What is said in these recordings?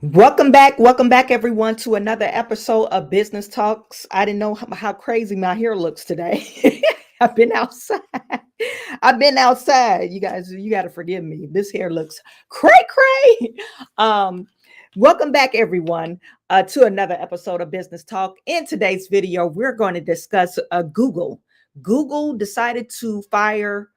Welcome back, everyone, to another episode of Business Talks. I didn't know how crazy my hair looks today. I've been outside. I've been outside. You guys, you got to forgive me. This hair looks cray. Um, Welcome back, everyone, to another episode of Business Talk. In today's video, we're going to discuss Google. Google decided to fire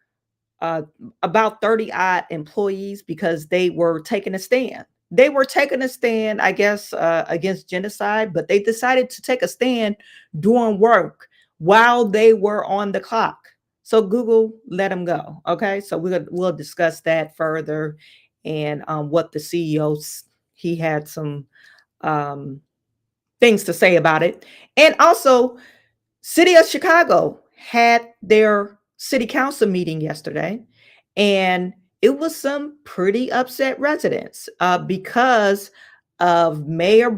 uh, about 30 odd employees because they were taking a stand. They were taking a stand, I guess, against genocide, but they decided to take a stand doing work while they were on the clock. So Google let them go. Okay, so we'll discuss that further, and what the CEO, he had some um, things to say about it, and also City of Chicago had their city council meeting yesterday, and it was some pretty upset residents because of Mayor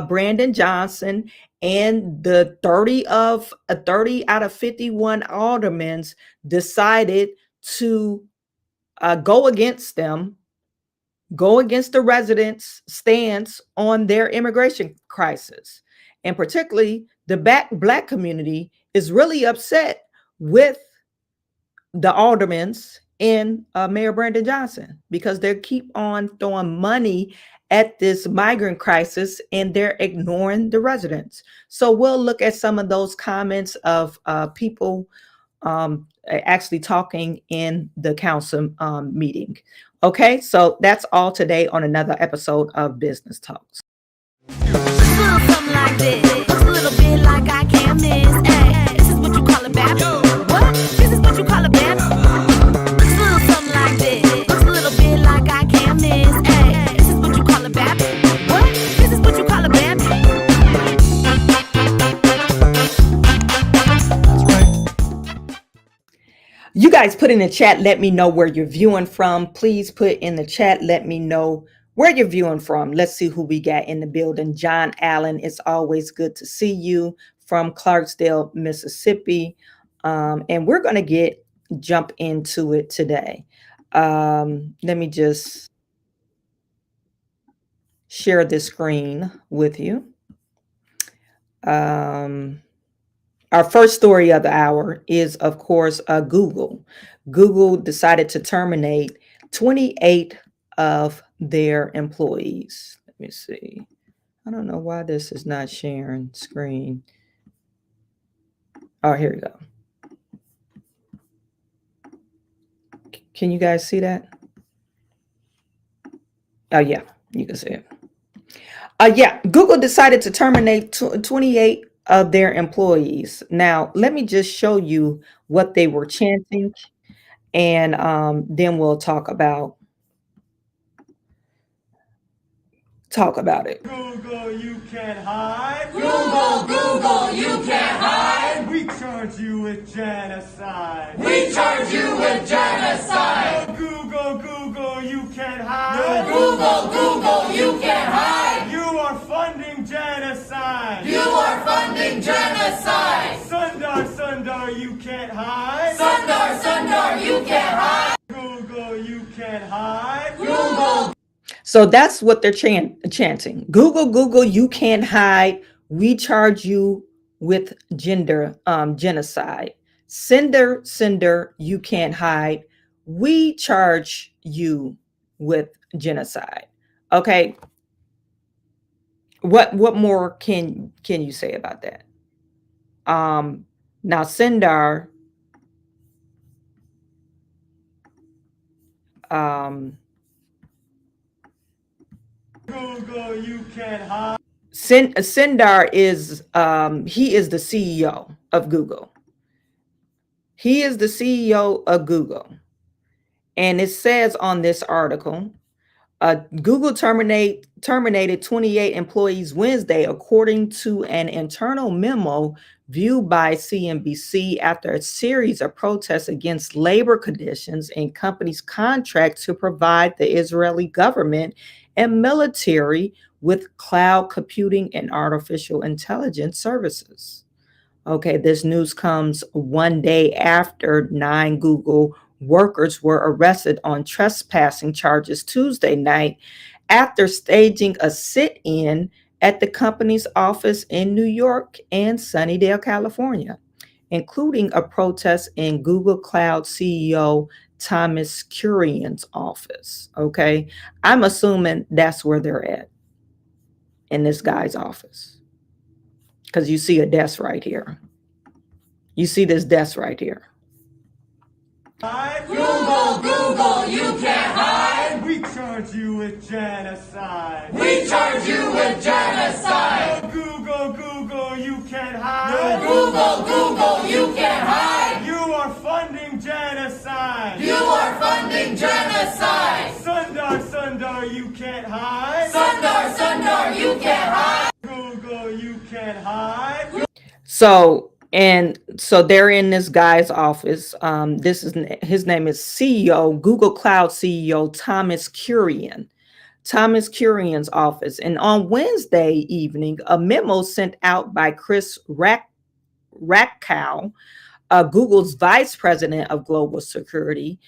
Brandon Johnson and the 30 out of 51 aldermen decided to go against them, go against the residents' stance on their immigration crisis. And particularly the black community is really upset with the aldermans and Mayor Brandon Johnson because they keep on throwing money at this migrant crisis and they're ignoring the residents. So we'll look at some of those comments of people actually talking in the council meeting. Okay, so that's all today on another episode of Business Talks. Something like this. Looks a little bit like I can't miss. Hey, this is what you call a bad. What? This is what you call a bad. Looks a little something like this. Looks a little bit like I can't miss. Hey, this is what you call a bad. What? This is what you call a bad. You guys put in the chat, let me know where you're viewing from. Please put in the chat, let me know where you're viewing from. Let's see who we got in the building. John Allen, it's always good to see you from Clarksdale, Mississippi. And we're going to jump into it today. Let me just share this screen with you. Our first story of the hour is, of course, Google. Google decided to terminate 28 of their employees. Let me see. I don't know why this is not sharing screen. Oh, here we go. Can you guys see that? Oh, yeah, you can see it. Yeah, Google decided to terminate 28 of their employees. Now, let me just show you what they were chanting, and then we'll talk about it. Google, you can't hide. Google, you can't hide. We charge you with genocide. We charge you with genocide. No, Google, you can't hide. Google, you can't hide. You are funding genocide. You are funding genocide. Sundar, you can't hide. Sundar, you can't hide. Google, you can't hide. Google. So that's what they're chanting. Google, you can't hide. We charge you with genocide. Sender, you can't hide. We charge you with genocide. Okay. What more can you say about that? Now Sundar, Google, you can't hide. Sundar is he is the CEO of Google. He is the CEO of Google. And it says on this article, Google terminated 28 employees Wednesday, according to an internal memo viewed by CNBC after a series of protests against labor conditions and companies' contract to provide the Israeli government and military with cloud computing and artificial intelligence services. Okay, this news comes one day after 9 Google workers were arrested on trespassing charges Tuesday night after staging a sit-in at the company's office in New York and Sunnydale, California, including a protest in Google Cloud CEO Thomas Kurian's office. Okay. I'm assuming that's where they're at, in this guy's office. Because you see a desk right here. You see this desk right here. Google, Google, you can't hide. We charge you with genocide. We charge you with genocide. No Google, Google, you can't hide. Google, Google, you can't hide. You are funding genocide. You are funding genocide. Sundar, Sundar, you can't hide. Sundar, Sundar, you can't hide. Google, you can't hide. So they're in this guy's office. His name is Google Cloud CEO Thomas Kurian. Thomas Kurian's office. And on Wednesday evening, a memo sent out by Chris Rakow, Google's vice president of global security,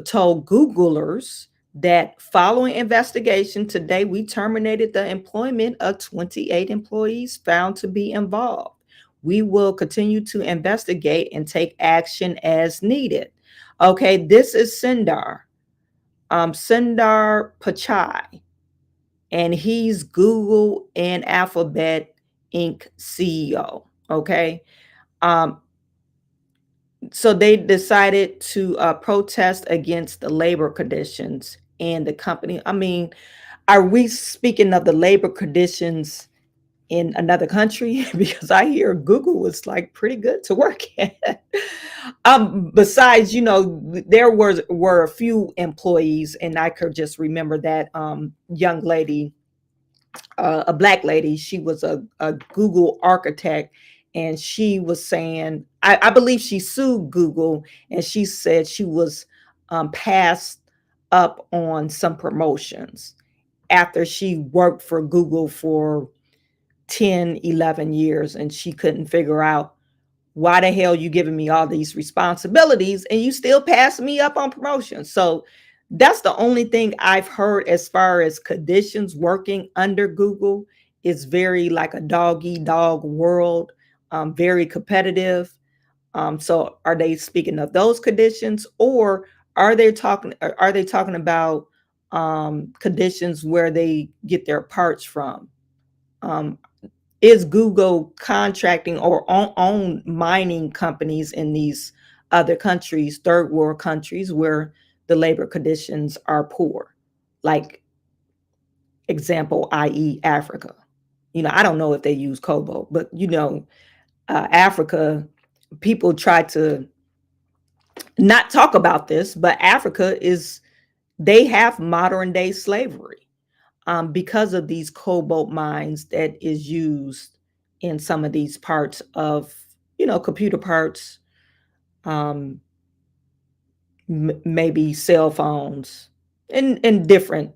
told Googlers that following investigation today, we terminated the employment of 28 employees found to be involved. We will continue to investigate and take action as needed. Okay, this is Sundar Pichai, and he's Google and Alphabet Inc. CEO. Okay, so they decided to protest against the labor conditions in the company. I mean, are we speaking of the labor conditions in another country? Because I hear Google was like pretty good to work at. Besides, there were a few employees, and I could just remember that young lady, a Black lady. She was a Google architect, and she was saying, I believe she sued Google, and she said she was passed up on some promotions after she worked for Google for 10, 11 years, and she couldn't figure out why the hell you giving me all these responsibilities and you still pass me up on promotion. So that's the only thing I've heard as far as conditions working under Google. Is very like a dog eat dog world, very competitive. So are they speaking of those conditions, or are they talking about conditions where they get their parts from? Is Google contracting or own mining companies in these other countries, third world countries, where the labor conditions are poor? Like, example, i.e. Africa. I don't know if they use cobalt, but Africa, people try to not talk about this, but Africa they have modern day slavery. Because of these cobalt mines that is used in some of these parts of, computer parts, maybe cell phones, and different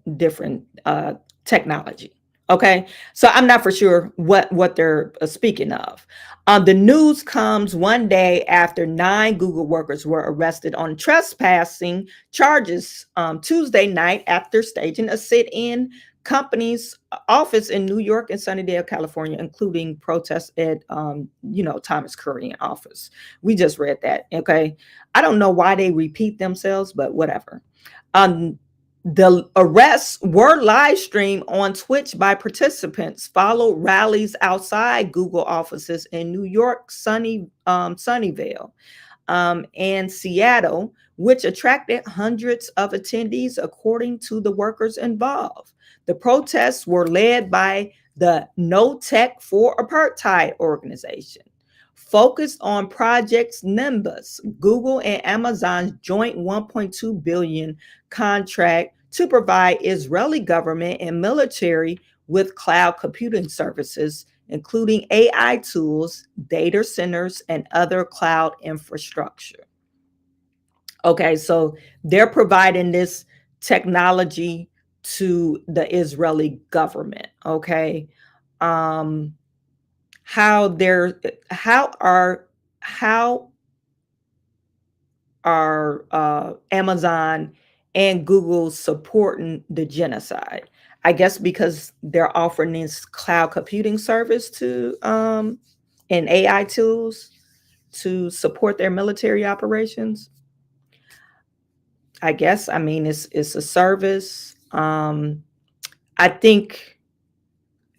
technology. Okay, so I'm not for sure what they're speaking of. The news comes one day after 9 Google workers were arrested on trespassing charges Tuesday night after staging a sit-in company's office in New York and Sunnydale, California, including protests at Thomas Kurian office. We just read that. Okay, I don't know why they repeat themselves, but whatever. The arrests were live streamed on Twitch by participants, followed rallies outside Google offices in New York, Sunnyvale, and Seattle, which attracted hundreds of attendees, according to the workers involved. The protests were led by the No Tech for Apartheid organization, focused on Project Nimbus, Google and Amazon's joint $1.2 billion contract to provide Israeli government and military with cloud computing services, including AI tools, data centers, and other cloud infrastructure. Okay, so they're providing this technology to the Israeli government. Okay, how are Amazon and Google supporting the genocide. I guess because they're offering this cloud computing service to and AI tools to support their military operations. I guess, I mean, it's a service. I think,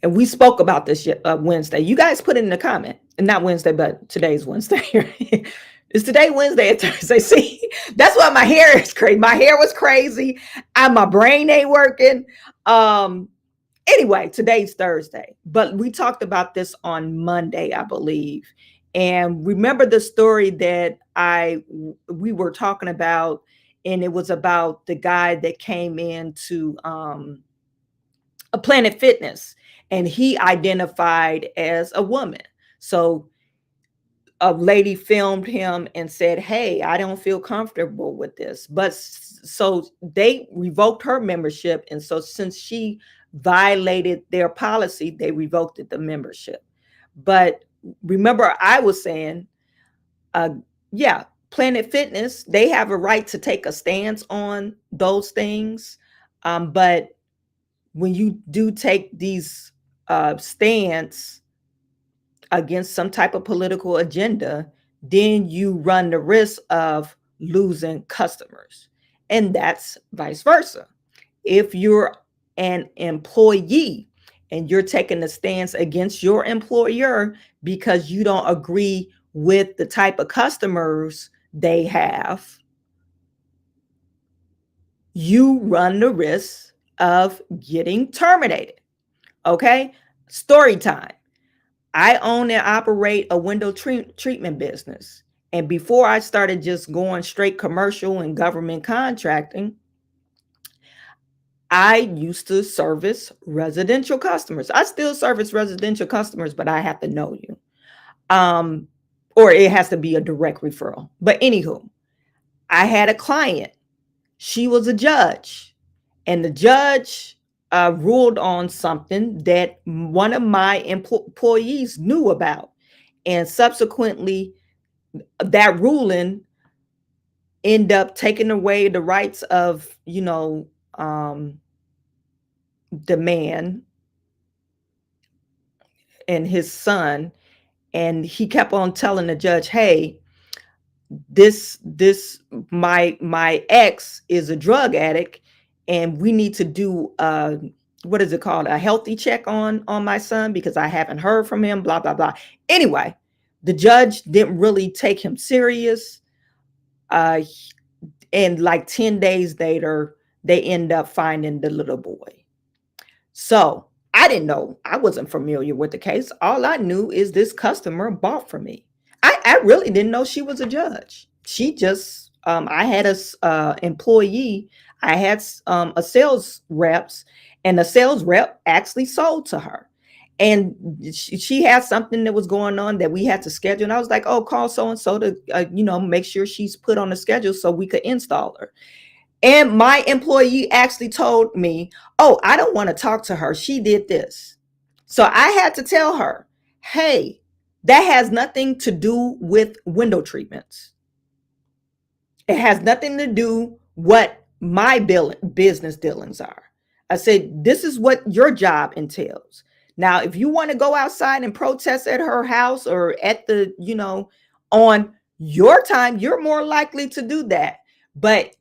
and we spoke about this Wednesday. You guys put it in the comment, and not Wednesday, but today's Wednesday. Is today Wednesday or Thursday? See, that's why my hair is crazy. My hair was crazy. My brain ain't working. Anyway, today's Thursday, but we talked about this on Monday, I believe. And remember the story that we were talking about, and it was about the guy that came into a Planet Fitness, and he identified as a woman. So a lady filmed him and said, "Hey, I don't feel comfortable with this." But so they revoked her membership. And so since she violated their policy, they revoked the membership. But remember, I was saying, yeah, Planet Fitness, they have a right to take a stance on those things. But when you do take these stance against some type of political agenda, then you run the risk of losing customers. And that's vice versa. If you're an employee and you're taking a stance against your employer because you don't agree with the type of customers they have, you run the risk of getting terminated. Okay? Story time. I own and operate a window treatment business. And before I started just going straight commercial and government contracting, I used to service residential customers. I still service residential customers, but I have to know you. Or it has to be a direct referral. But anywho, I had a client. She was a judge. And the judge ruled on something that one of my employees knew about. And subsequently, that ruling ended up taking away the rights of, the man and his son. And he kept on telling the judge, "Hey, my ex is a drug addict, and we need to do what is it called, a healthy check on my son, because I haven't heard from him, blah blah blah." Anyway, the judge didn't really take him serious, and like 10 days later they end up finding the little boy. So I didn't know. I wasn't familiar with the case. All I knew is this customer bought from me. I really didn't know she was a judge. She just, I had a employee. I had a sales reps, and the sales rep actually sold to her. And she had something that was going on that we had to schedule. And I was like, "Oh, call so-and-so to, make sure she's put on the schedule so we could install her." And my employee actually told me, "Oh, I don't want to talk to her. She did this." So I had to tell her, "Hey, that has nothing to do with window treatments. It has nothing to do what my business dealings are." I said, "This is what your job entails. Now, if you want to go outside and protest at her house or at the, on your time, you're more likely to do that. But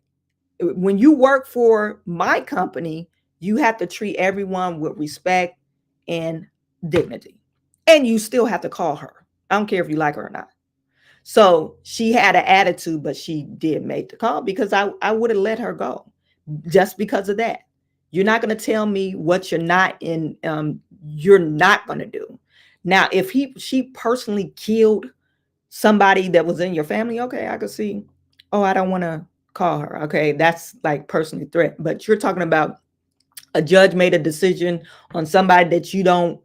when you work for my company, you have to treat everyone with respect and dignity. And you still have to call her. I don't care if you like her or not." So she had an attitude, but she did make the call, because I would have let her go just because of that. You're not going to tell me what you're not going to do. Now, if she personally killed somebody that was in your family, okay, I could see, "Oh, I don't want to call her." Okay, that's like personally threat. But you're talking about a judge made a decision on somebody that you don't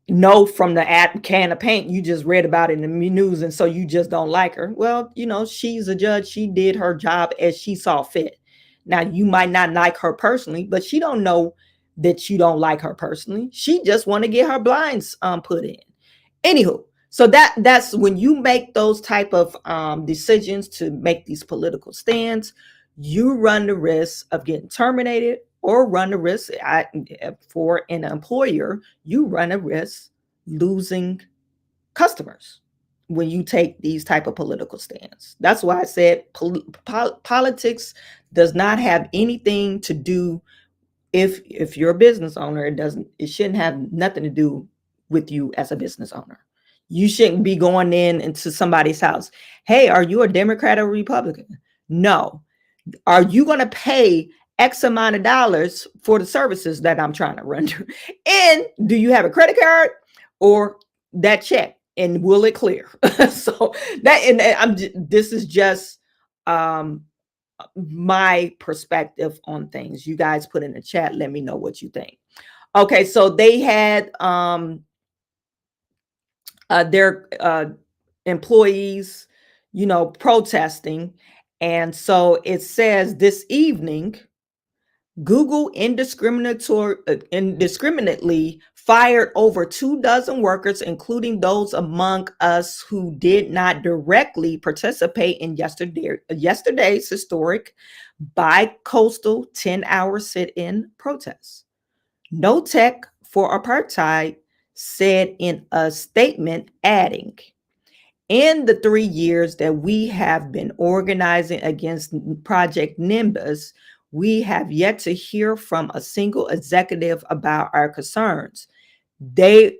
know from the can of paint. You just read about it in the news, and so you just don't like her. Well, she's a judge. She did her job as she saw fit. Now, you might not like her personally, but she don't know that you don't like her personally. She just want to get her blinds put in. Anywho, so that's when you make those type of decisions to make these political stands, you run the risk of getting terminated, or run the risk for an employer, you run a risk losing customers when you take these type of political stands. That's why I said politics does not have anything to do, if you're a business owner, it shouldn't have nothing to do with you as a business owner. You shouldn't be going into somebody's house. Hey, are you a Democrat or Republican? No. Are you going to pay X amount of dollars for the services that I'm trying to render? And do you have a credit card or that check? And will it clear? So this is just my perspective on things. You guys put in the chat, let me know what you think. Okay, so they had their employees, protesting. And so it says this evening, Google indiscriminately fired over 24 workers, including those among us who did not directly participate in yesterday's historic bi-coastal 10-hour sit-in protests. No Tech for Apartheid said in a statement, adding, in the 3 years that we have been organizing against Project Nimbus, we have yet to hear from a single executive about our concerns. Their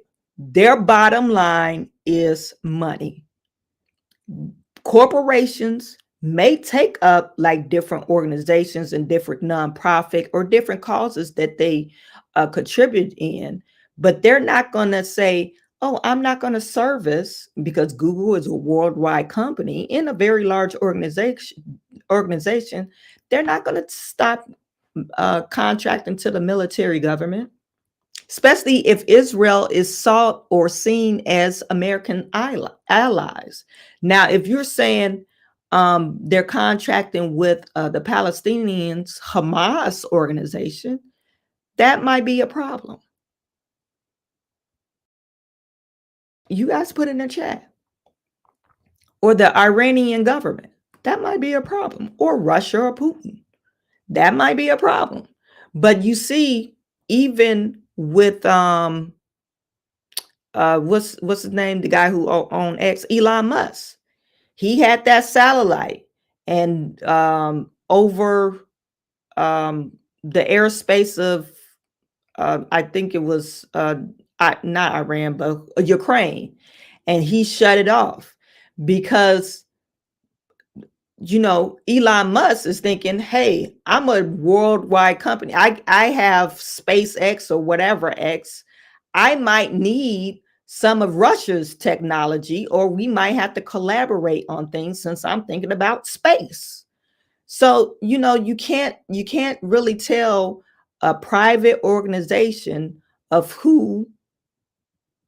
bottom line is money. Corporations may take up like different organizations and different nonprofit or different causes that they contribute in, but they're not going to say, oh, I'm not going to service, because Google is a worldwide company in a very large organization. They're not going to stop contracting to the military government, especially if Israel is sought or seen as American allies. Now, if you're saying they're contracting with the Palestinians, Hamas organization, that might be a problem. You guys put in the chat. Or the Iranian government, that might be a problem. Or Russia or Putin, that might be a problem. But you see, even with what's his name, the guy who owned X, Elon Musk, he had that satellite, and over the airspace of I think it was not Iran, but Ukraine, and he shut it off because Elon Musk is thinking, hey, I'm a worldwide company. I have SpaceX or whatever X. I might need some of Russia's technology, or we might have to collaborate on things since I'm thinking about space. So, you can't really tell a private organization of who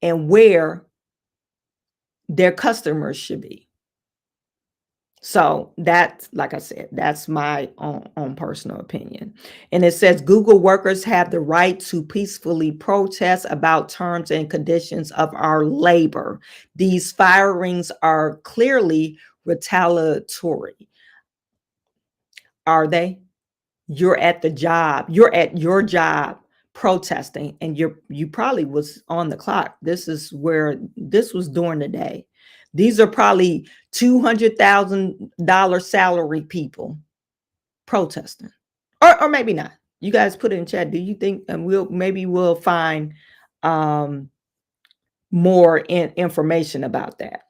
and where their customers should be. So that's, like I said, that's my own personal opinion. And it says Google workers have the right to peacefully protest about terms and conditions of our labor. These firings are clearly retaliatory. Are they? You're at the job. You're at your job protesting, and you probably was on the clock. This was during the day. These are probably $200,000 salary people protesting, or maybe not. You guys put it in chat. Do you think, and we'll find more information about that.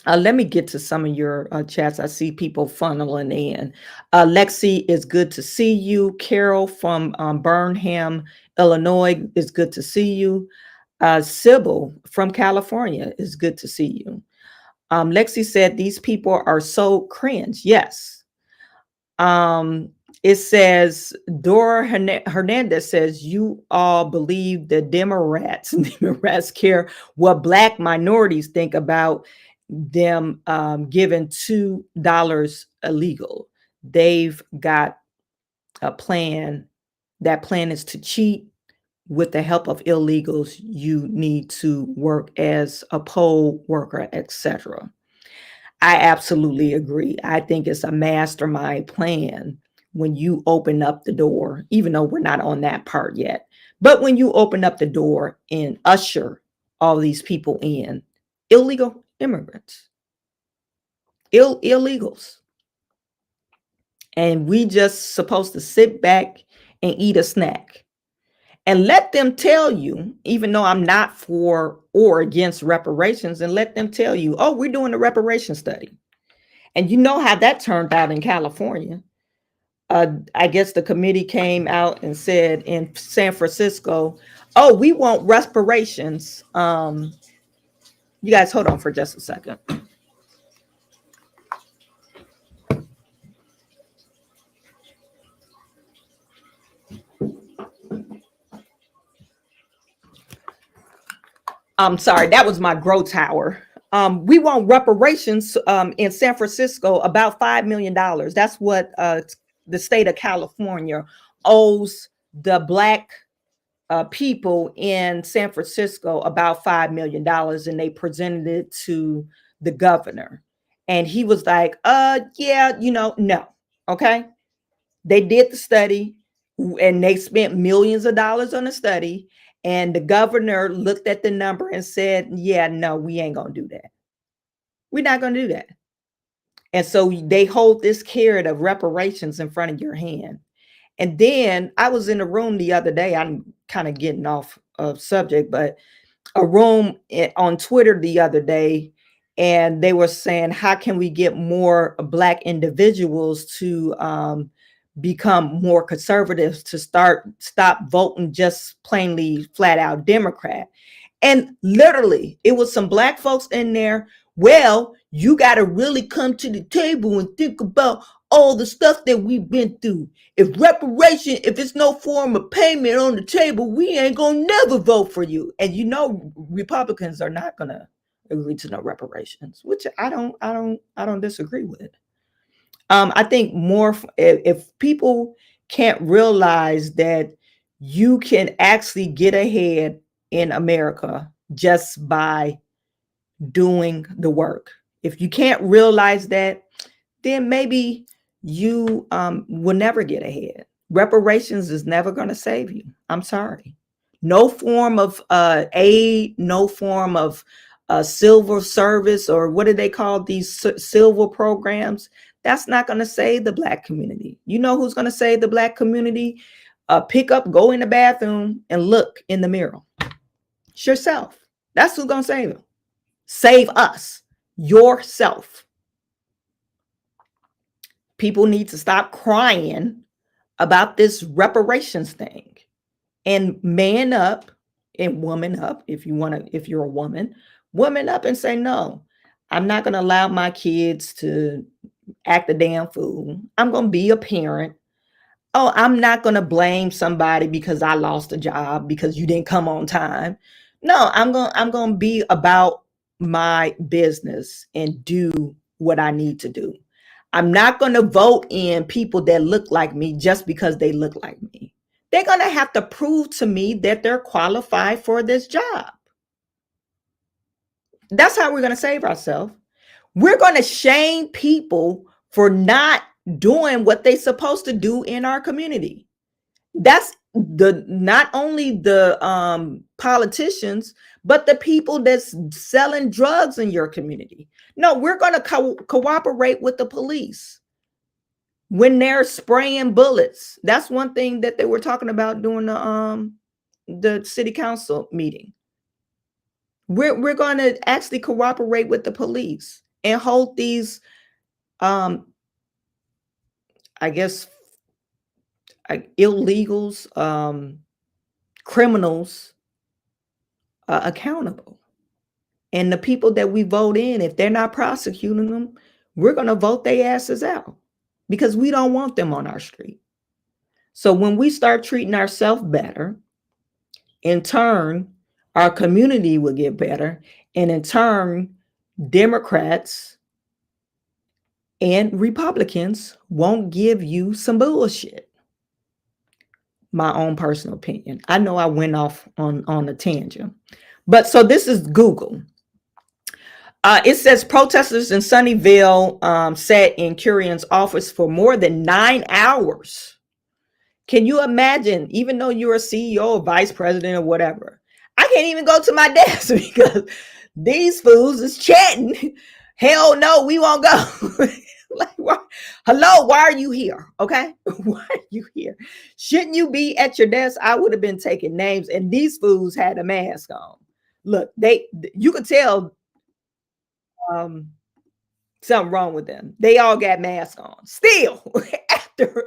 Let me get to some of your chats. I see people funneling in. Lexi, is good to see you. Carol from Burnham, Illinois, is good to see you. Sybil from California, is good to see you. Lexi said these people are so cringe. Yes. It says Dora Hernandez says, you all believe the Democrats care what Black minorities think about them giving $2 illegal. They've got a plan. That plan is to cheat with the help of illegals. You need to work as a poll worker, etc. I absolutely agree. I think it's a mastermind plan when you open up the door, even though we're not on that part yet. But when you open up the door and usher all these people in, illegal immigrants, illegals, and we just supposed to sit back and eat a snack and let them tell you, even though I'm not for or against reparations, and let them tell you, oh, we're doing a reparation study. And you know how that turned out in California. I guess the committee came out and said in San Francisco, oh, we want reparations. You guys hold on for just a second. I'm sorry, that was my grow tower. We want reparations in San Francisco, about $5 million. That's what the state of California owes the Black people in San Francisco, about $5 million. And they presented it to the governor. And he was like, yeah, no. Okay. They did the study and they spent millions of dollars on the study. And the governor looked at the number and said, yeah, no, we ain't going to do that. We're not going to do that. And so they hold this carrot of reparations in front of your hand. And then I was in a room the other day. I'm kind of getting off of subject, but a room on Twitter the other day, and they were saying, how can we get more Black individuals to become more conservative, to stop voting just plainly flat out Democrat? And literally, it was some Black folks in there. Well, you got to really come to the table and think about all the stuff that we've been through. If it's no form of payment on the table, we ain't gonna never vote for you. And Republicans are not gonna agree to no reparations, which I don't disagree with. I think more if people can't realize that you can actually get ahead in America just by doing the work. If you can't realize that, then maybe you will never get ahead. Reparations is never going to save you. I'm sorry. No form of aid, no form of silver service, or what do they call these silver programs? That's not going to save the Black community. You know who's going to save the Black community? Pick up, go in the bathroom and look in the mirror. It's yourself. That's who's going to save them. Save us, yourself. People need to stop crying about this reparations thing and man up and woman up. If you're a woman up and say, no, I'm not going to allow my kids to act a damn fool. I'm going to be a parent. Oh, I'm not going to blame somebody because I lost a job because you didn't come on time. No, I'm going to be about my business and do what I need to do. I'm not going to vote in people that look like me just because they look like me. They're going to have to prove to me that they're qualified for this job. That's how we're going to save ourselves. We're going to shame people for not doing what they're supposed to do in our community. That's not only the politicians, but the people that's selling drugs in your community. No, we're going to cooperate with the police when they're spraying bullets. That's one thing that they were talking about during the city council meeting. We're going to actually cooperate with the police and hold these, I guess, illegals, criminals accountable. And the people that we vote in, if they're not prosecuting them, we're going to vote their asses out because we don't want them on our street. So when we start treating ourselves better, in turn, our community will get better. And in turn, Democrats and Republicans won't give you some bullshit. My own personal opinion. I know I went off on a tangent. But so this is Google. It says protesters in Sunnyvale sat in Curion's office for more than 9 hours. Can you imagine, even though you're a CEO or vice president or whatever, I can't even go to my desk because these fools is chatting. Hell no, we won't go. Like, hello, why are you here? Okay, why are you here? Shouldn't you be at your desk? I would have been taking names, and these fools had a mask on. Look, you could tell something wrong with them. They all got masks on. Still, after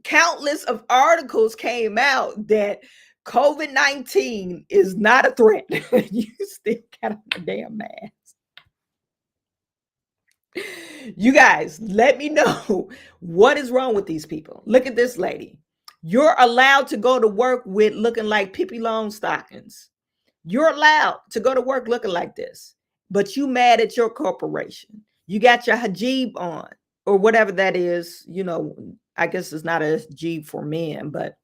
countless of articles came out that COVID-19 is not a threat, you still got a damn mask. You guys, let me know what is wrong with these people. Look at this lady. You're allowed to go to work with looking like Pippi Longstockings. You're allowed to go to work looking like this, but you mad at your corporation. You got your hijab on or whatever that is. You know, I guess it's not a hijab for men, but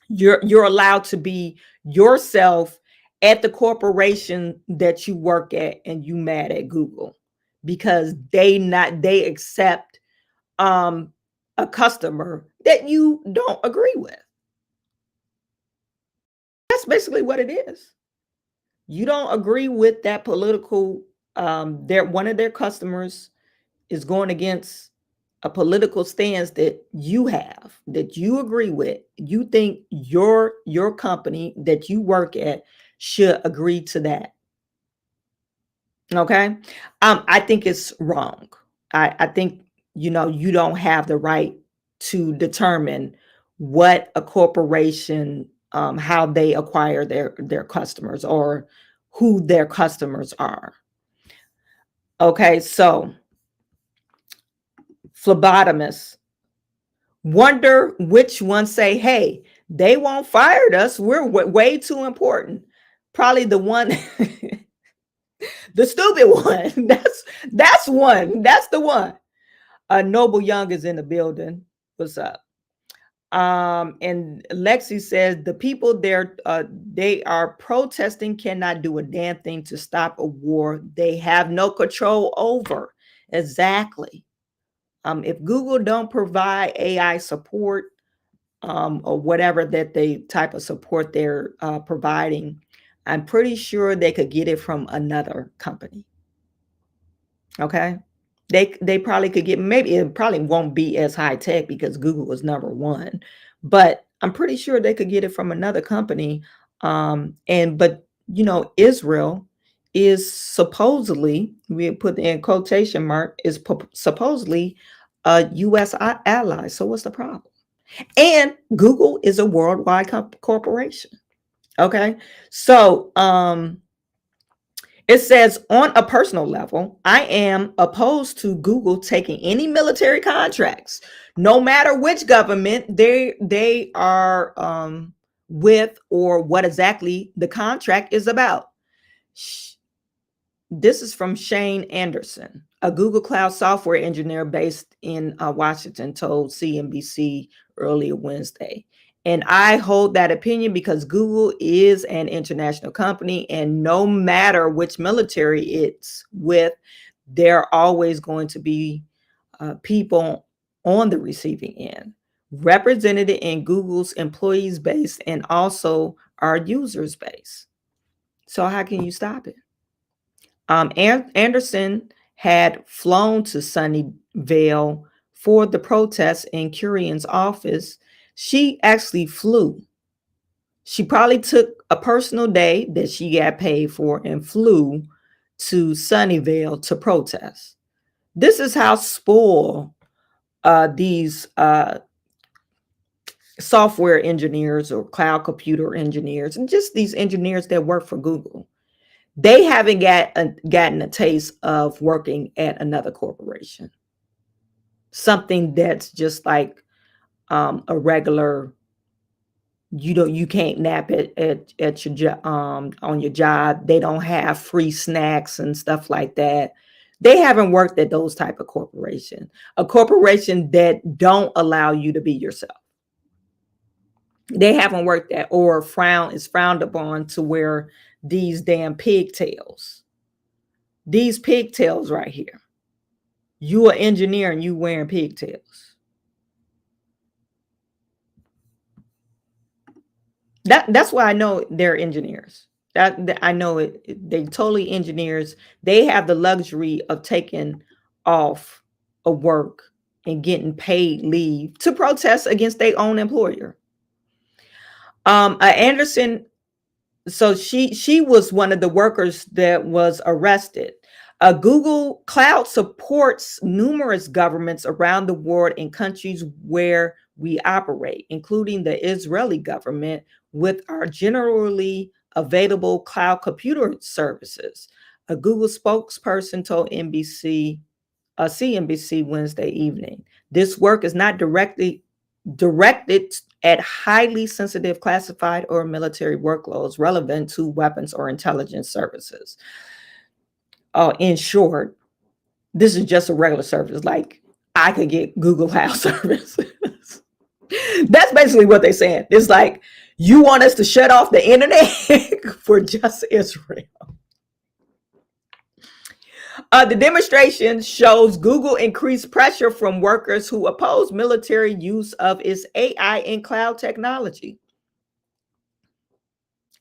you're allowed to be yourself at the corporation that you work at, and you mad at Google because they accept a customer that you don't agree with. That's basically what it is. You don't agree with that political, one of their customers is going against a political stance that you have, that you agree with. You think your company that you work at should agree to that. Okay. I think it's wrong. I think, you don't have the right to determine what a corporation, how they acquire their customers or who their customers are. Okay, so phlebotomists wonder which ones say, hey, they won't fire us. We're way too important. Probably the one, the stupid one. That's one. That's the one. Noble Young is in the building. What's up? And Lexi says the people there, they are protesting cannot do a damn thing to stop a war they have no control over. Exactly. If Google don't provide AI support, or whatever that they type of support they're providing, I'm pretty sure they could get it from another company. Okay. They probably could get, maybe it probably won't be as high tech because Google is number one, but I'm pretty sure they could get it from another company. But Israel is supposedly, we put in quotation mark, is supposedly a US ally. So what's the problem? And Google is a worldwide corporation. Okay. So it says, on a personal level, I am opposed to Google taking any military contracts, no matter which government they are with or what exactly the contract is about. This is from Shane Anderson, a Google Cloud software engineer based in Washington, told CNBC earlier Wednesday. And I hold that opinion because Google is an international company, and no matter which military it's with, there are always going to be people on the receiving end, represented in Google's employees base and also our users base. So how can you stop it? Anderson had flown to Sunnyvale for the protest in Curion's office. She actually flew. She probably took a personal day that she got paid for and flew to Sunnyvale to protest. This is how spoiled these software engineers or cloud computer engineers and just these engineers that work for Google. They haven't gotten a taste of working at another corporation. Something that's just like a regular, you can't nap at your job, on your job. They don't have free snacks and stuff like that. They haven't worked at those type of corporation, a corporation that don't allow you to be yourself. They haven't worked at, or is frowned upon to wear these damn pigtails. These pigtails right here. You an engineer and you wearing pigtails. That's why I know they're engineers. That I know it. They totally engineers. They have the luxury of taking off of work and getting paid leave to protest against their own employer. Anderson, so she was one of the workers that was arrested. Google Cloud supports numerous governments around the world in countries where we operate, including the Israeli government, with our generally available cloud computer services. A Google spokesperson told CNBC Wednesday evening. This work is not directly directed at highly sensitive classified or military workloads relevant to weapons or intelligence services. In short, this is just a regular service. Like I could get Google Cloud services. That's basically what they're saying. It's like, you want us to shut off the internet for just Israel. The demonstration shows Google increased pressure from workers who oppose military use of its AI and cloud technology.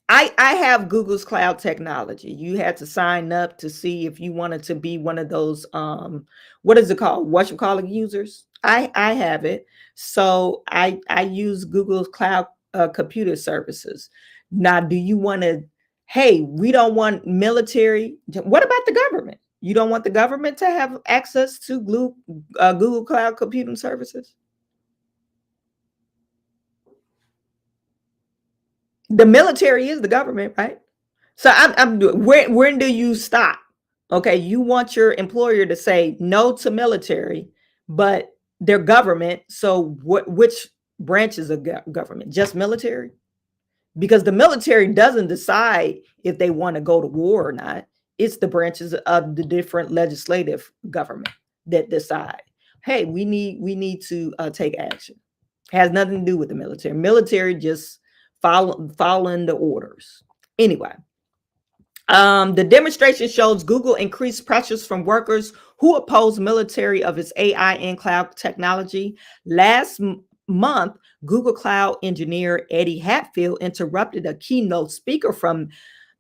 I have Google's cloud technology. You had to sign up to see if you wanted to be one of those what is it called? Whatchamacallit users. I have it. So I use Google's cloud computer services. Now, do you want to, hey, we don't want military. What about the government? You don't want the government to have access to Google Cloud computing services? The military is the government, right? So I'm doing, when do you stop? Okay, you want your employer to say no to military, but they're government. So which branches of government? Just military? Because the military doesn't decide if they want to go to war or not. It's the branches of the different legislative government that decide, hey, we need to take action. It has nothing to do with the military. Military just following the orders. Anyway, the demonstration shows Google increased pressures from workers who oppose military of its AI and cloud technology. Last month, Google Cloud engineer Eddie Hatfield interrupted a keynote speaker from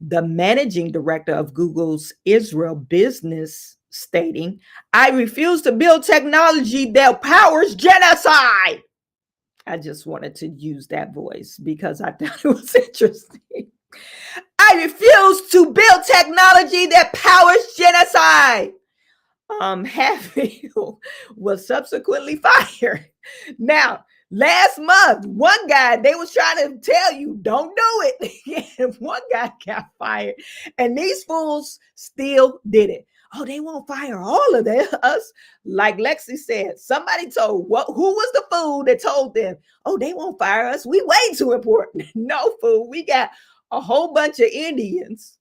the managing director of Google's Israel business, stating, "I refuse to build technology that powers genocide." I just wanted to use that voice because I thought it was interesting. I refuse to build technology that powers genocide. Hatfield was subsequently fired. Now, last month, one guy, they was trying to tell you, don't do it. One guy got fired, and these fools still did it. Oh, they won't fire all of us. Like Lexi said, somebody told, who was the fool that told them, oh, they won't fire us? We way too important. No, fool. We got a whole bunch of Indians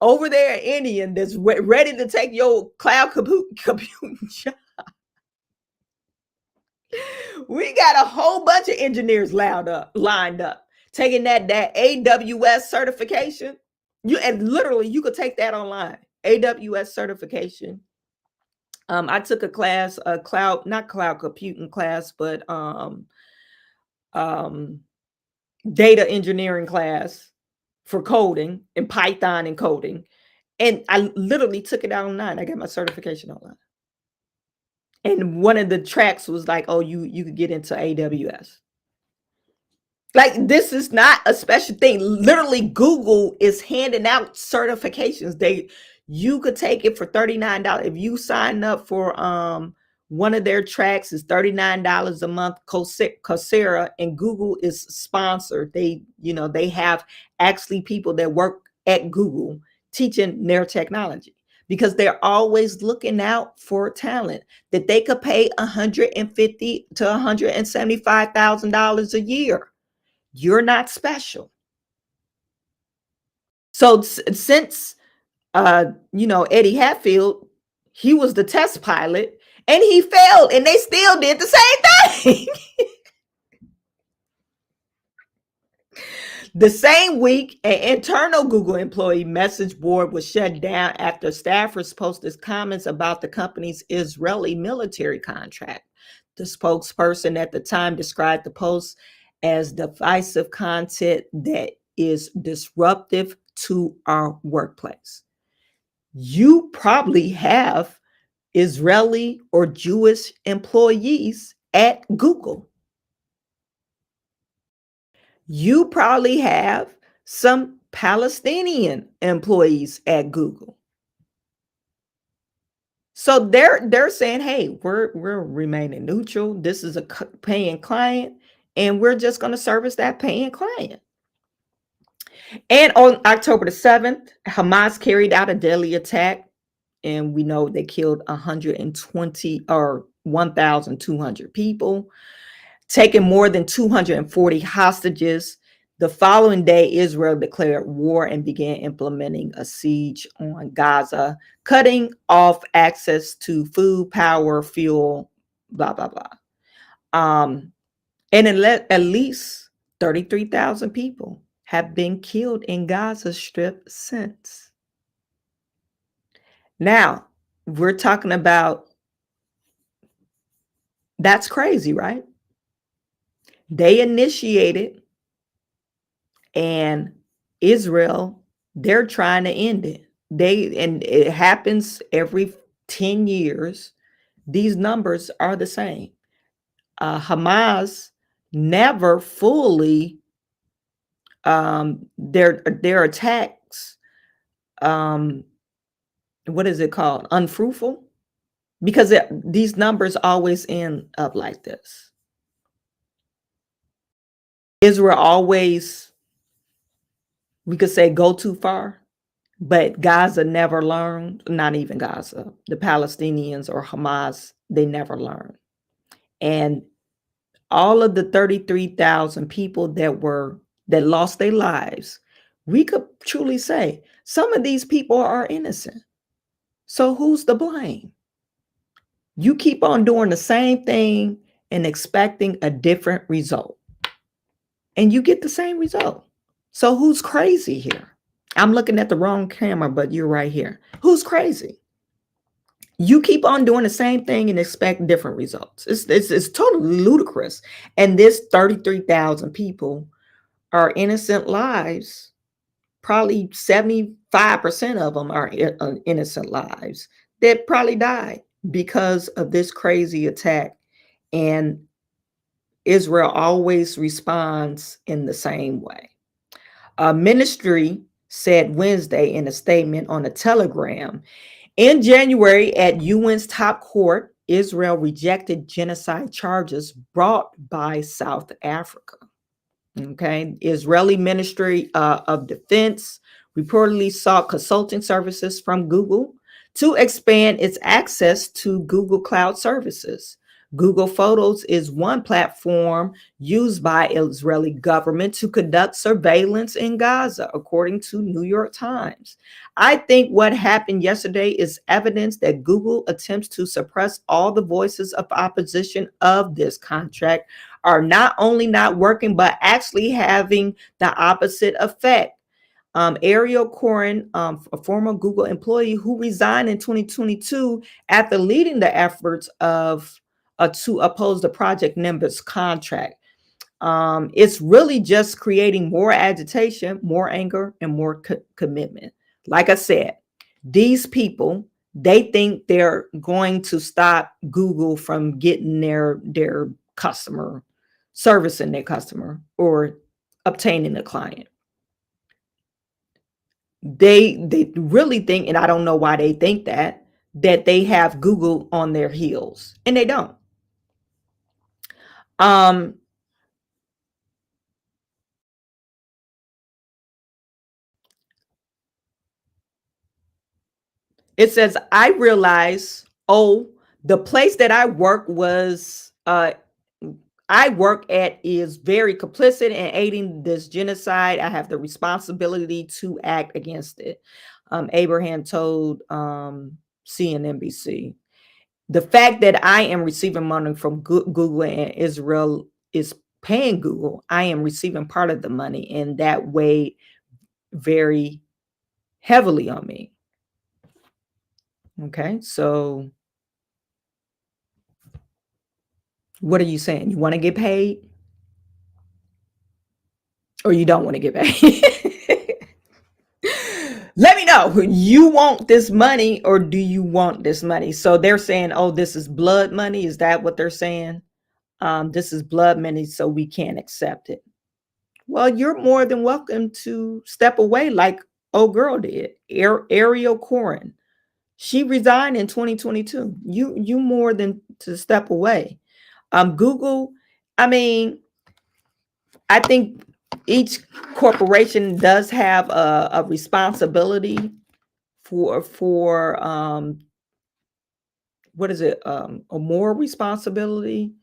over there in Indian that's ready to take your cloud computing job. We got a whole bunch of engineers lined up, taking that AWS certification. And literally you could take that online. AWS certification. I took a class, not cloud computing class, but data engineering class for coding and Python and coding. And I literally took it out online. I got my certification online. And one of the tracks was like, oh, you could get into AWS. Like, this is not a special thing. Literally, Google is handing out certifications. You could take it for $39. If you sign up for one of their tracks, is $39 a month. Coursera, and Google is sponsored. They have actually people that work at Google teaching their technology, because they're always looking out for talent that they could pay $150,000 to $175,000 a year. You're not special. So since Eddie Hatfield, he was the test pilot and he failed, and they still did the same thing. The same week, an internal Google employee message board was shut down after staffers posted comments about the company's Israeli military contract. The spokesperson at the time described the post as divisive content that is disruptive to our workplace. You probably have Israeli or Jewish employees at Google. You probably have some Palestinian employees at Google. So they're saying, hey, we're remaining neutral. This is a paying client, and we're just going to service that paying client. And on October the 7th, Hamas carried out a deadly attack, and we know they killed 120 or 1,200 people, taking more than 240 hostages. The following day, Israel declared war and began implementing a siege on Gaza, cutting off access to food, power, fuel, blah, blah, blah. And at least 33,000 people have been killed in Gaza Strip since. Now, we're talking about, that's crazy, right? They initiated, and Israel, they're trying to end it. And it happens every 10 years. These numbers are the same. Hamas never fully, their attacks, what is it called? Unfruitful? Because these numbers always end up like this. Israel always, we could say, go too far, but Gaza never learned. Not even Gaza. The Palestinians or Hamas, they never learned. And all of the 33,000 people that lost their lives, we could truly say some of these people are innocent. So who's to blame? You keep on doing the same thing and expecting a different result, and you get the same result. So who's crazy here? I'm looking at the wrong camera, but you're right here. Who's crazy? You keep on doing the same thing and expect different results. It's totally ludicrous. And this 33,000 people are innocent lives. Probably 75% of them are innocent lives that probably died because of this crazy attack. And Israel always responds in the same way. A ministry said Wednesday in a statement on a telegram, in January at UN's top court, Israel rejected genocide charges brought by South Africa. Okay, Israeli Ministry of Defense reportedly sought consulting services from Google to expand its access to Google Cloud services. Google Photos is one platform used by Israeli government to conduct surveillance in Gaza, according to New York Times. I think what happened yesterday is evidence that Google attempts to suppress all the voices of opposition of this contract are not only not working, but actually having the opposite effect. Ariel Corin, a former Google employee who resigned in 2022 after leading the efforts to oppose the Project Nimbus contract. It's really just creating more agitation, more anger, and more commitment. Like I said, these people, they think they're going to stop Google from getting their customer, servicing their customer, or obtaining a client. They really think, and I don't know why they think that they have Google on their heels, and they don't. It says, I realize, the place that I work at is very complicit in aiding this genocide. I have the responsibility to act against it. Abraham told CNNBC. The fact that I am receiving money from Google and Israel is paying Google, I am receiving part of the money, and that weighed very heavily on me. Okay, so what are you saying? You want to get paid, or you don't want to get paid? Let me know. You want this money, or do you want this money? So they're saying, oh, this is blood money. Is that what they're saying? This is blood money, so we can't accept it. Well, you're more than welcome to step away like old girl did. Ariel Corin. She resigned in 2022. You more than to step away. Google, I mean, I think each corporation does have a responsibility for what is it? A moral responsibility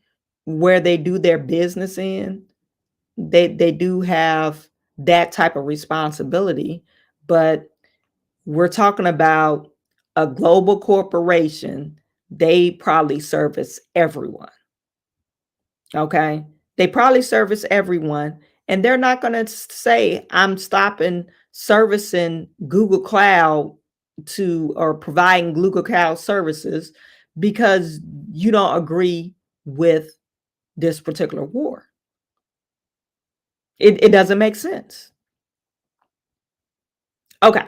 where they do their business in. They do have that type of responsibility, but we're talking about a global corporation. They probably service everyone. Okay. They probably service everyone, and they're not going to say, I'm stopping servicing Google Cloud or providing Google Cloud services because you don't agree with this particular war. It doesn't make sense. Okay.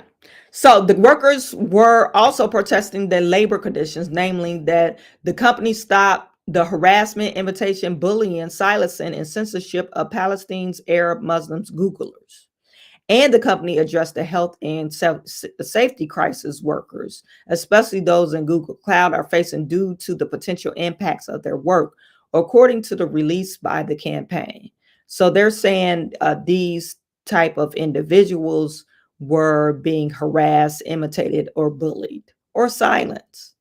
So the workers were also protesting the labor conditions, namely that the company stopped the harassment, invitation, bullying, silencing, and censorship of Palestine's Arab Muslims Googlers. And the company addressed the health and safety crisis workers, especially those in Google Cloud, are facing due to the potential impacts of their work, according to the release by the campaign. So they're saying these type of individuals were being harassed, imitated, or bullied, or silenced.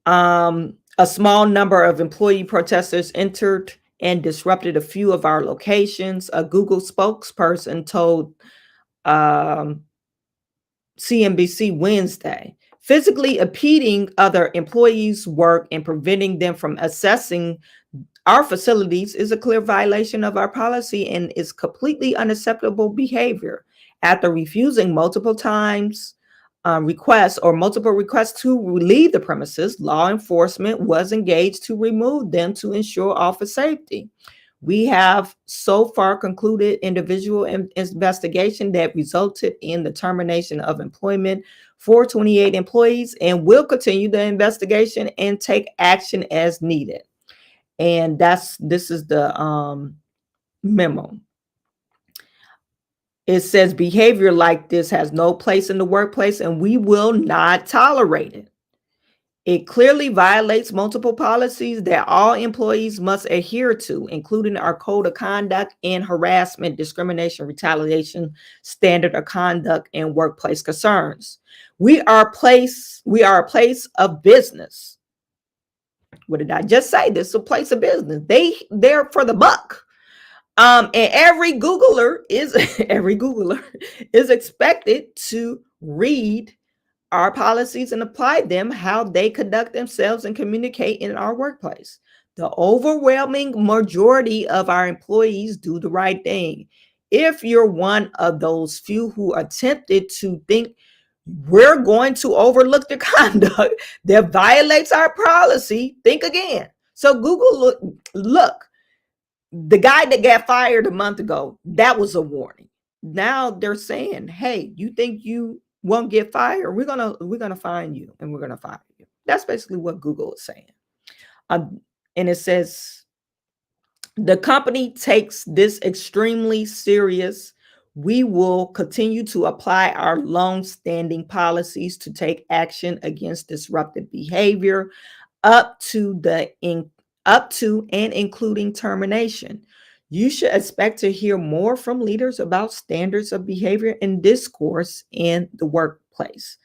A small number of employee protesters entered and disrupted a few of our locations. A Google spokesperson told CNBC Wednesday, physically impeding other employees' work and preventing them from accessing our facilities is a clear violation of our policy and is completely unacceptable behavior. After refusing multiple requests to leave the premises, law enforcement was engaged to remove them to ensure office safety. We have so far concluded individual investigation that resulted in the termination of employment for 28 employees, and will continue the investigation and take action as needed. And this is the memo. It says behavior like this has no place in the workplace, and we will not tolerate it. It clearly violates multiple policies that all employees must adhere to, including our code of conduct and harassment, discrimination, retaliation, standard of conduct, and workplace concerns. We are a place of business. What did I just say? This is a place of business. They're for the buck. And every Googler is expected to read our policies and apply them how they conduct themselves and communicate in our workplace. The overwhelming majority of our employees do the right thing. If you're one of those few who attempted to think we're going to overlook the conduct that violates our policy, think again. So Google, look, the guy that got fired a month ago, that was a warning. Now they're saying, hey, you think you won't get fired? We're gonna find you, and we're gonna fire you. That's basically what Google is saying. And it says the company takes this extremely serious. We will continue to apply our long-standing policies to take action against disruptive behavior up to and including termination. You should expect to hear more from leaders about standards of behavior and discourse in the workplace.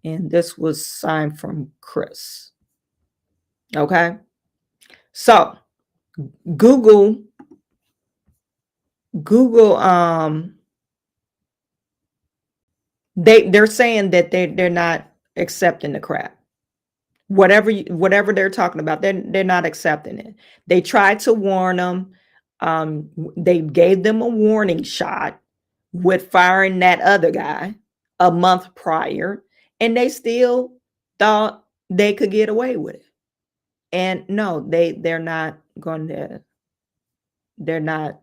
And this was signed from Chris. Okay. So Google, they're saying that they're not accepting the crap. Whatever they're talking about, they're not accepting it. They tried to warn them. They gave them a warning shot with firing that other guy a month prior, and they still thought they could get away with it. And no, they're not going to, they're not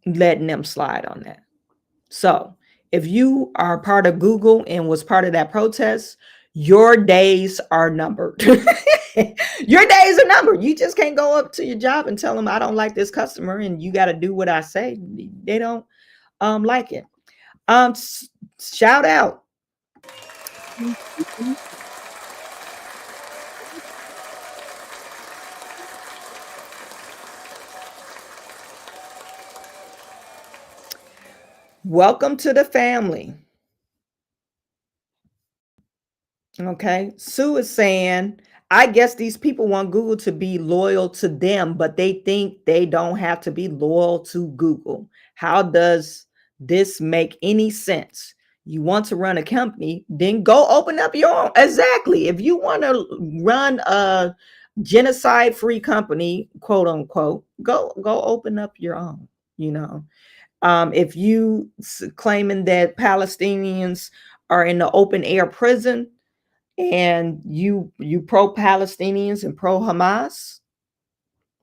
letting them slide on that. So if you are part of Google and was part of that protest, your days are numbered. Your days are numbered. You just can't go up to your job and tell them, I don't like this customer and you got to do what I say. They don't like it. Shout out. Welcome to the family. Okay. Sue is saying, I guess these people want Google to be loyal to them, but they think they don't have to be loyal to Google. How does this make any sense? You want to run a company, then go open up your own. Exactly. If you want to run a genocide-free company, quote unquote, go open up your own, you know. If you claiming that Palestinians are in the open air prison and you pro-Palestinians and pro-Hamas,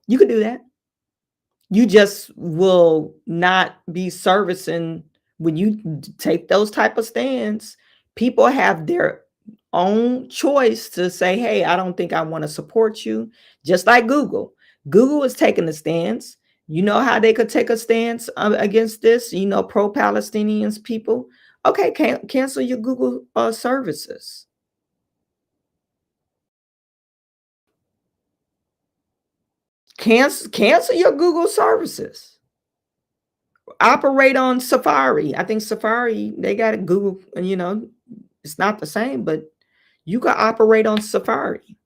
you could do that. You just will not be servicing when you take those type of stands. People have their own choice to say, hey, I don't think I want to support you. Just like Google. Google is taking a stance. You know how they could take a stance against this, you know, pro-Palestinians people. Okay, cancel your Google services. Cancel your Google services. Operate on Safari. I think Safari, they got a Google, you know, it's not the same, but you can operate on Safari.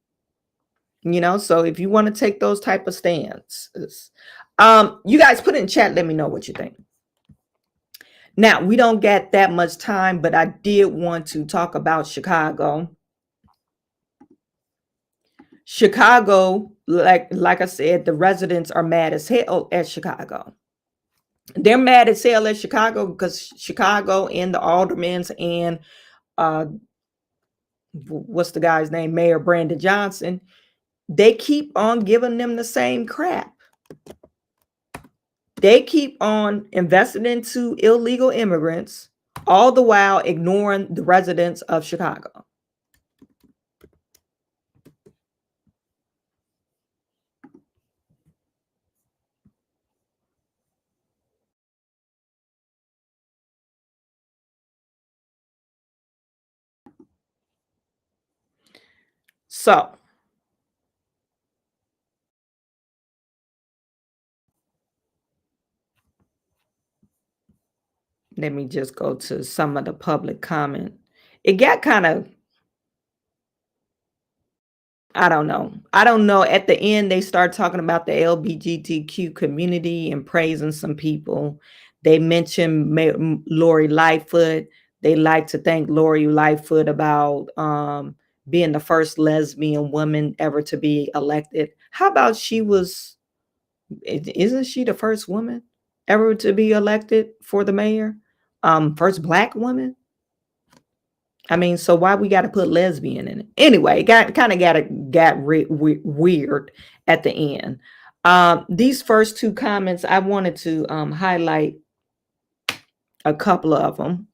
You know, so if you want to take those type of stances, you guys put in chat, let me know what you think. Now, we don't get that much time, but I did want to talk about Chicago. Chicago, like I said, the residents are mad as hell at Chicago. They're mad as hell at Chicago because Chicago and the aldermans and what's the guy's name, Mayor Brandon Johnson, they keep on giving them the same crap. They keep on investing into illegal immigrants, all the while ignoring the residents of Chicago. So, let me just go to some of the public comment. It got kind of, I don't know. At the end, they start talking about the LGBTQ community and praising some people. They mentioned Lori Lightfoot. They like to thank Lori Lightfoot about being the first lesbian woman ever to be elected. How about isn't she the first woman ever to be elected for the mayor? First Black woman? I mean, so why we got to put lesbian in it? Anyway, it got weird at the end. These first two comments, I wanted to highlight a couple of them.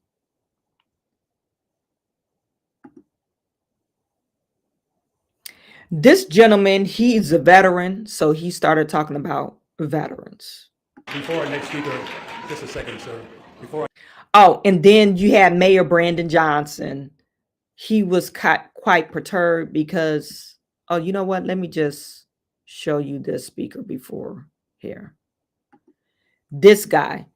This gentleman, he's a veteran, so he started talking about veterans. Before our next speaker, just a second, sir. And then you had Mayor Brandon Johnson. He was quite perturbed because, you know what? Let me just show you this speaker before here. This guy.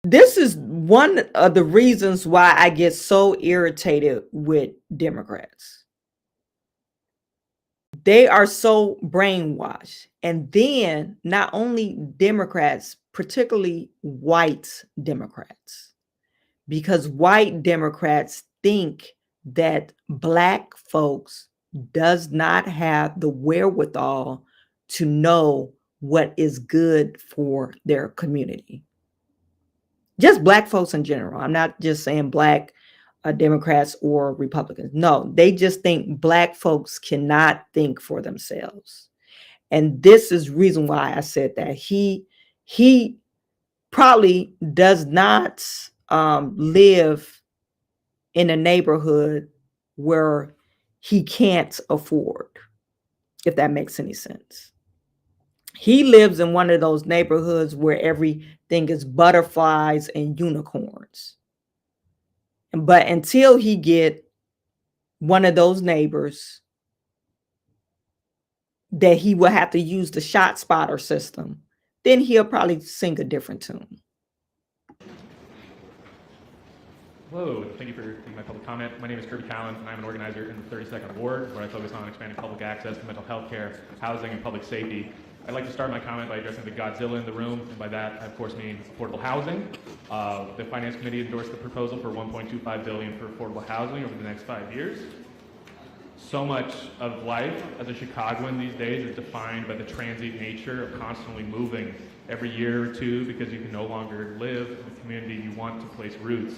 This is one of the reasons why I get so irritated with Democrats. They are so brainwashed. And then not only Democrats, particularly white Democrats, because white Democrats think that Black folks does not have the wherewithal to know what is good for their community. Just Black folks in general. I'm not just saying Black Democrats or Republicans. No, they just think Black folks cannot think for themselves. And this is reason why I said that he probably does not live in a neighborhood where he can't afford, if that makes any sense. He lives in one of those neighborhoods where everything is butterflies and unicorns. But until he get one of those neighbors that he will have to use the shot spotter system, then he'll probably sing a different tune. Hello, thank you for taking my public comment. My name is Kirby Callan, and I'm an organizer in the 32nd Ward, where I focus on expanding public access to mental health care, housing, and public safety. I'd like to start my comment by addressing the Godzilla in the room, and by that, I of course mean affordable housing. The Finance Committee endorsed the proposal for $1.25 billion for affordable housing over the next 5 years. So much of life as a Chicagoan these days is defined by the transient nature of constantly moving every year or two because you can no longer live in the community you want to place roots.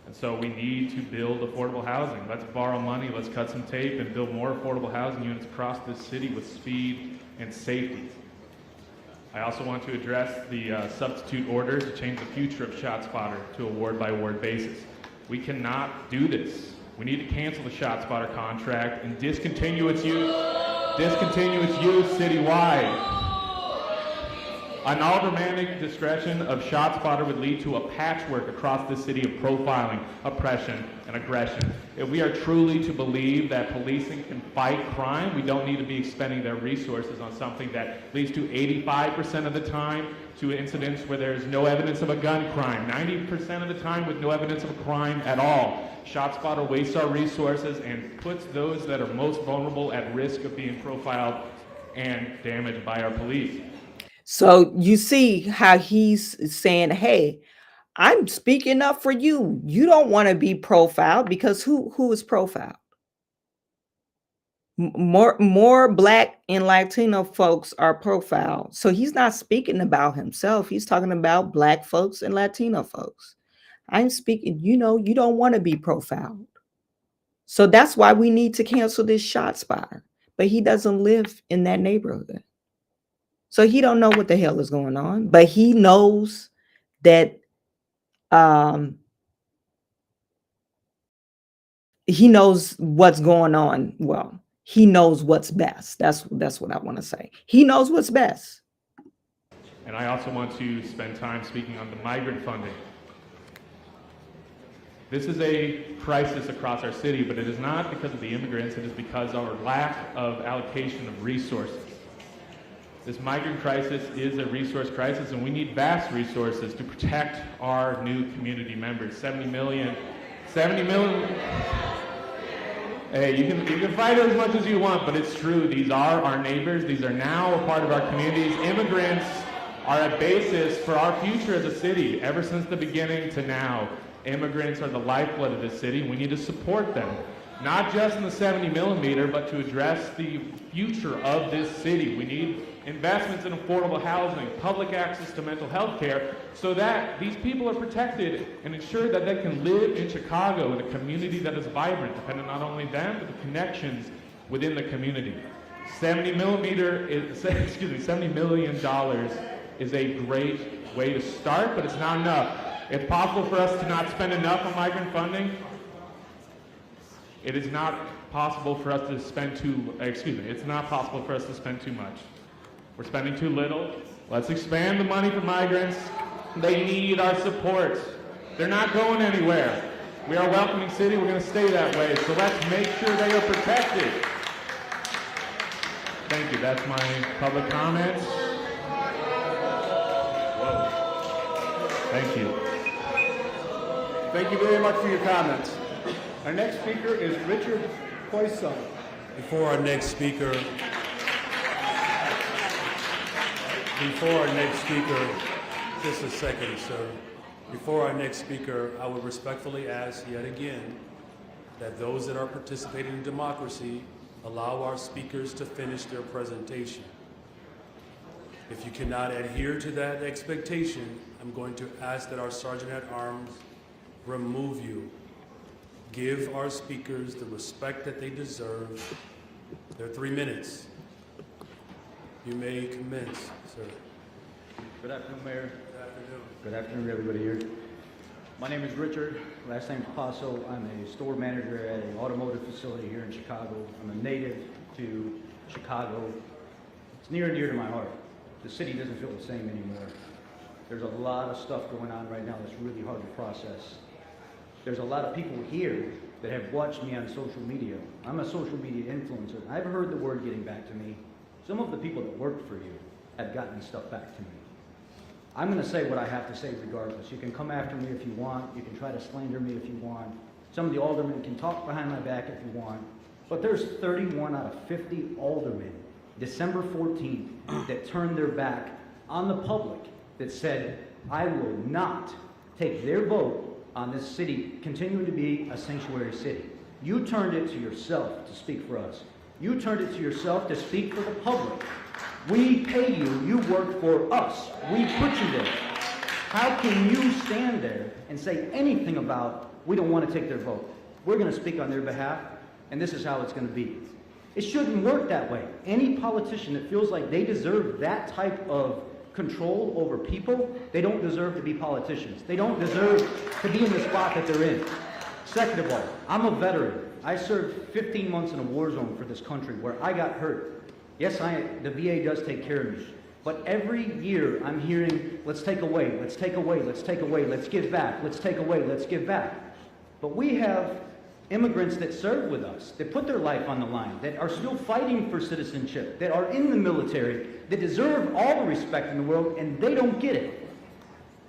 And so we need to build affordable housing. Let's borrow money, let's cut some tape and build more affordable housing units across this city with speed and safety. I also want to address the substitute orders to change the future of ShotSpotter to a ward-by-ward basis. We cannot do this. We need to cancel the ShotSpotter contract and discontinue its use citywide. An aldermanic discretion of ShotSpotter would lead to a patchwork across the city of profiling, oppression, and aggression. If we are truly to believe that policing can fight crime, we don't need to be expending their resources on something that leads to 85% of the time to incidents where there's no evidence of a gun crime, 90% of the time with no evidence of a crime at all. ShotSpotter wastes our resources and puts those that are most vulnerable at risk of being profiled and damaged by our police. So you see how he's saying, hey, I'm speaking up for you. You don't want to be profiled, because who is profiled? More Black and Latino folks are profiled. So he's not speaking about himself. He's talking about Black folks and Latino folks. I'm speaking, you don't want to be profiled. So that's why we need to cancel this ShotSpotter. But he doesn't live in that neighborhood. So he don't know what the hell is going on, but he knows that he knows what's going on. Well, he knows what's best. That's what I want to say. He knows what's best. And I also want to spend time speaking on the migrant funding. This is a crisis across our city, but it is not because of the immigrants. It is because of our lack of allocation of resources. This migrant crisis is a resource crisis, and we need vast resources to protect our new community members. 70 million. Hey, you can fight it as much as you want, but it's true. These are our neighbors. These are now a part of our communities. Immigrants are a basis for our future as a city. Ever since the beginning to now, immigrants are the lifeblood of this city, and we need to support them. Not just in the 70 millimeter, but to address the future of this city. We need investments in affordable housing, public access to mental health care, so that these people are protected and ensure that they can live in Chicago in a community that is vibrant, depending not only them, but the connections within the community. $70 million is a great way to start, but it's not enough. It's possible for us to not spend enough on migrant funding. It is not possible for us to spend it's not possible for us to spend too much. We're spending too little. Let's expand the money for migrants. They need our support. They're not going anywhere. We are a welcoming city. We're going to stay that way. So let's make sure they are protected. Thank you. That's my public comments. Whoa. Thank you. Thank you very much for your comments. Our next speaker is Richard Poisson. Before our next speaker, just a second, sir. Before our next speaker, I would respectfully ask yet again that those that are participating in democracy Allow our speakers to finish their presentation. If you cannot adhere to that expectation, I'm going to ask that our Sergeant at Arms remove you. Give our speakers the respect that they deserve. Their 3 minutes. You may commence, sir. Good afternoon, Mayor. Good afternoon. Good afternoon, everybody here. My name is Richard. Last name's Paso. I'm a store manager at an automotive facility here in Chicago. I'm a native to Chicago. It's near and dear to my heart. The city doesn't feel the same anymore. There's a lot of stuff going on right now that's really hard to process. There's a lot of people here that have watched me on social media. I'm a social media influencer. I've heard the word getting back to me. Some of the people that work for you have gotten stuff back to me. I'm going to say what I have to say regardless. You can come after me if you want. You can try to slander me if you want. Some of the aldermen can talk behind my back if you want. But there's 31 out of 50 aldermen, December 14th, that turned their back on the public, that said, I will not take their vote on this city continuing to be a sanctuary city. You turned it to yourself to speak for us. You turned it to yourself to speak for the public. We pay you, you work for us. We put you there. How can you stand there and say anything about, we don't want to take their vote? We're going to speak on their behalf, and this is how it's going to be. It shouldn't work that way. Any politician that feels like they deserve that type of control over people, they don't deserve to be politicians. They don't deserve to be in the spot that they're in. Second of all, I'm a veteran. I served 15 months in a war zone for this country where I got hurt. Yes, the VA does take care of me. But every year I'm hearing, let's take away, let's take away, let's take away, let's give back, let's take away, let's give back. But we have immigrants that serve with us, that put their life on the line, that are still fighting for citizenship, that are in the military, that deserve all the respect in the world, and they don't get it.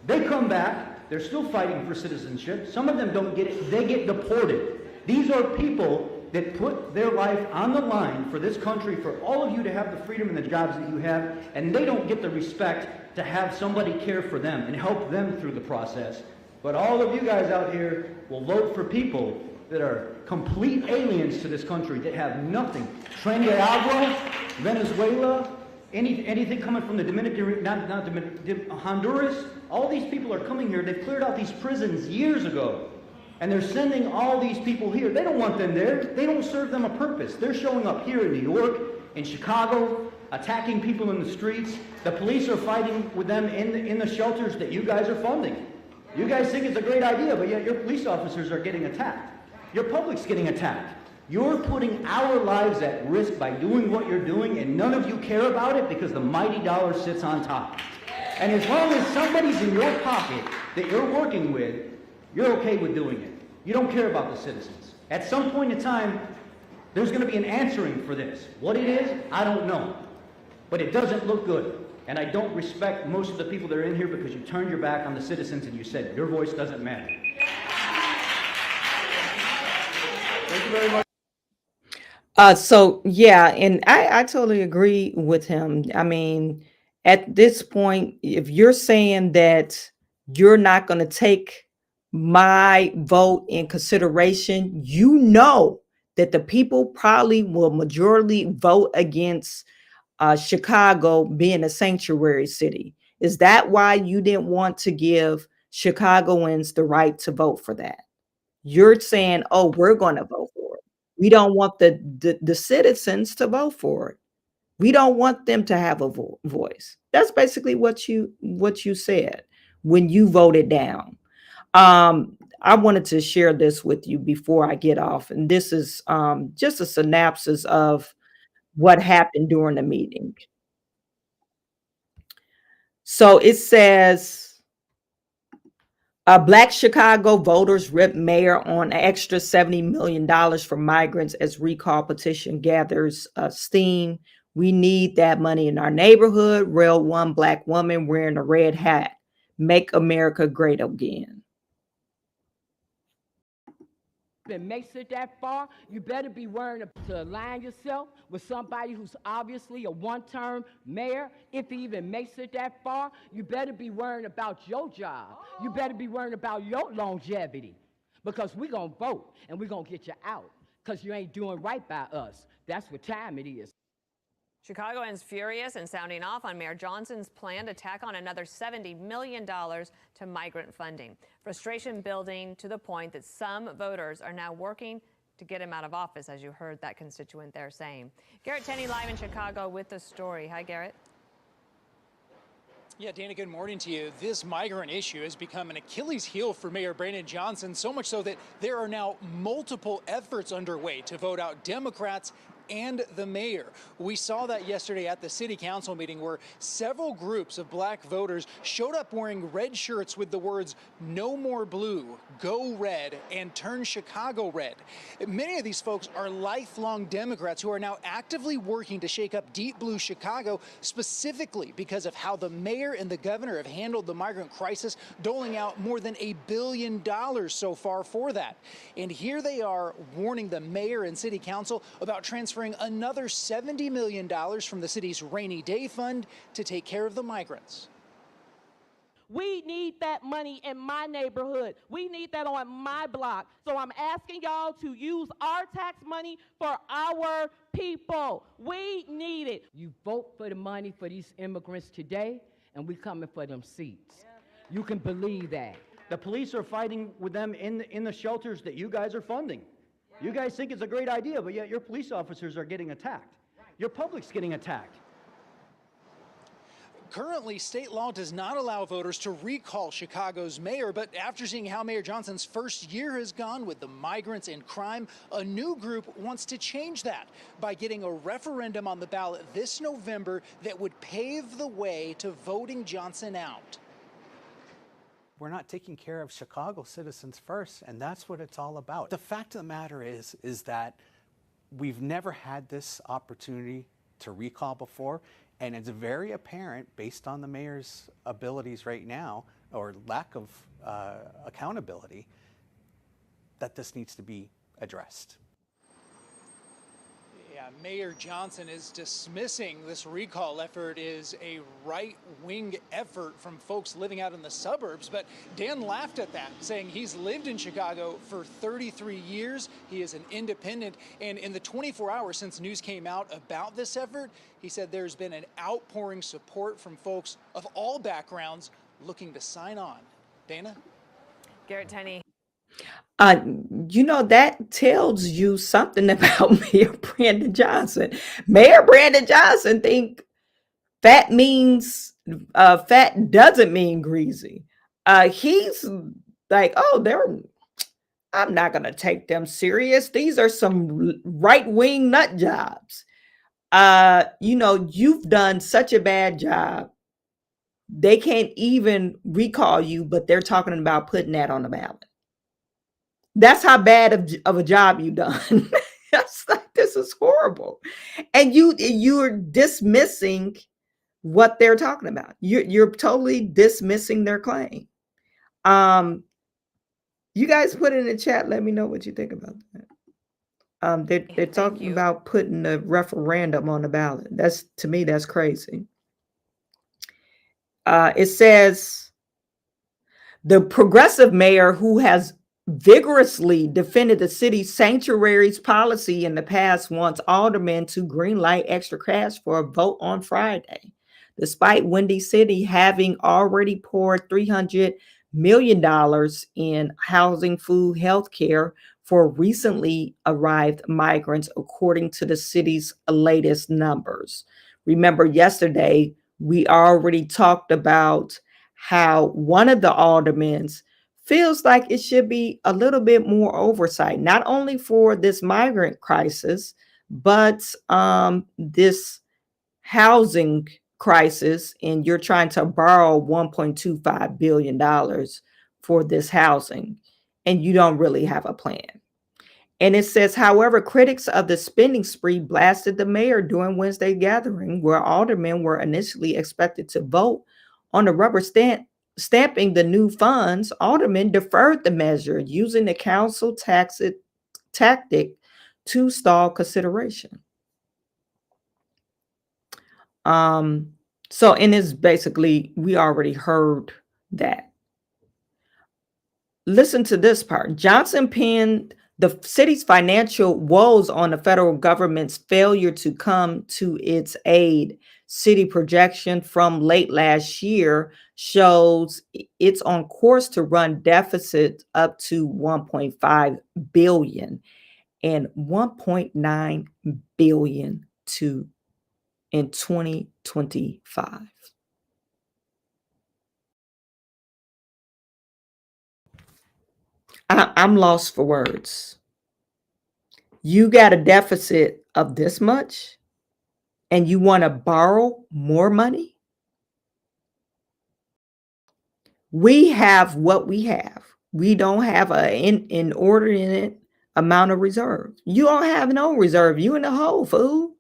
They come back, they're still fighting for citizenship. Some of them don't get it, they get deported. These are people that put their life on the line for this country, for all of you to have the freedom and the jobs that you have, and they don't get the respect to have somebody care for them and help them through the process. But all of you guys out here will vote for people that are complete aliens to this country, that have nothing. Trinidad, Venezuela, anything coming from the Dominican, Honduras, all these people are coming here. They've cleared out these prisons years ago. And they're sending all these people here. They don't want them there. They don't serve them a purpose. They're showing up here in New York, in Chicago, attacking people in the streets. The police are fighting with them in the shelters that you guys are funding. You guys think it's a great idea, but yet your police officers are getting attacked. Your public's getting attacked. You're putting our lives at risk by doing what you're doing, and none of you care about it because the mighty dollar sits on top. And as long as somebody's in your pocket that you're working with, you're okay with doing it. You don't care about the citizens. At some point in time, there's going to be an answering for this. What it is, I don't know. But it doesn't look good. And I don't respect most of the people that are in here because you turned your back on the citizens and you said, your voice doesn't matter. Thank you very much. So yeah, and I totally agree with him. I mean, at this point, if you're saying that you're not going to take my vote in consideration, you know that the people probably will majority vote against Chicago being a sanctuary city. Is that why you didn't want to give Chicagoans the right to vote for that? You're saying, oh, we're going to vote for it. We don't want the citizens to vote for it. We don't want them to have a voice. That's basically what you said when you voted down. I wanted to share this with you before I get off, and this is just a synopsis of what happened during the meeting. So it says, Black Chicago voters rip mayor on extra $70 million for migrants as recall petition gathers steam. We need that money in our neighborhood. Rail one Black woman wearing a red hat. Make America great again. And makes it that far, you better be worrying to align yourself with somebody who's obviously a one-term mayor. If he even makes it that far, you better be worrying about your job. You better be worrying about your longevity, because we're going to vote and we're going to get you out. because you ain't doing right by us. That's what time it is. Chicagoans furious and sounding off on Mayor Johnson's plan to tack on another $70 million to migrant funding. Frustration building to the point that some voters are now working to get him out of office, as you heard that constituent there saying. Garrett Tenney live in Chicago with the story. Hi, Garrett. Yeah, Dana, good morning to you. This migrant issue has become an Achilles heel for Mayor Brandon Johnson, so much so that there are now multiple efforts underway to vote out Democrats and the mayor. We saw that yesterday at the city council meeting where several groups of black voters showed up wearing red shirts with the words "No More Blue, Go Red," and "Turn Chicago Red." Many of these folks are lifelong Democrats who are now actively working to shake up deep blue Chicago, specifically because of how the mayor and the governor have handled the migrant crisis, doling out more than $1 billion so far for that. And here they are warning the mayor and city council about transferring another $70 million from the city's rainy day fund to take care of the migrants. We need that money in my neighborhood. We need that on my block. So I'm asking y'all to use our tax money for our people. We need it. You vote for the money for these immigrants today, and we coming for them seats. You can believe that. The police are fighting with them in the shelters that you guys are funding. You guys think it's a great idea, but yet your police officers are getting attacked. Your public's getting attacked. Currently, state law does not allow voters to recall Chicago's mayor, but after seeing how Mayor Johnson's first year has gone with the migrants and crime, a new group wants to change that by getting a referendum on the ballot this November that would pave the way to voting Johnson out. We're not taking care of Chicago citizens first, and that's what it's all about. The fact of the matter is that we've never had this opportunity to recall before, and it's very apparent, based on the mayor's abilities right now, or lack of accountability, that this needs to be addressed. Yeah, Mayor Johnson is dismissing this recall effort as a right-wing effort from folks living out in the suburbs. But Dan laughed at that, saying he's lived in Chicago for 33 years. He is an independent. And in the 24 hours since news came out about this effort, he said there's been an outpouring support from folks of all backgrounds looking to sign on. Dana? Garrett Tenney. That tells you something about Mayor Brandon Johnson. Mayor Brandon Johnson think fat doesn't mean greasy. He's like, I'm not going to take them serious. These are some right-wing nut jobs. You've done such a bad job. They can't even recall you, but they're talking about putting that on the ballot. That's how bad of a job you've done. That's like, this is horrible. And you're dismissing what they're talking about. You're totally dismissing their claim. You guys put it in the chat. Let me know what you think about that. They're talking about putting a referendum on the ballot. To me, that's crazy. It says the progressive mayor who has vigorously defended the city's sanctuaries policy in the past wants aldermen to greenlight extra cash for a vote on Friday, despite Windy City having already poured $300 million in housing, food, health care for recently arrived migrants, according to the city's latest numbers. Remember, yesterday, we already talked about how one of the aldermen feels like it should be a little bit more oversight, not only for this migrant crisis, but this housing crisis. And you're trying to borrow $1.25 billion for this housing, and you don't really have a plan. And it says, however, critics of the spending spree blasted the mayor during Wednesday's gathering, where aldermen were initially expected to vote on the rubber stamping the new funds. Aldermen deferred the measure, using the council tactic to stall consideration. So in this, basically, we already heard that. Listen to this part. Johnson penned The city's financial woes on the federal government's failure to come to its aid. City projection from late last year shows it's on course to run deficit up to 1.5 billion and 1.9 billion to in 2025. I'm lost for words. You got a deficit of this much and you want to borrow more money? We have what we have. We don't have an inordinate amount of reserve. You don't have no reserve. You in the hole, fool.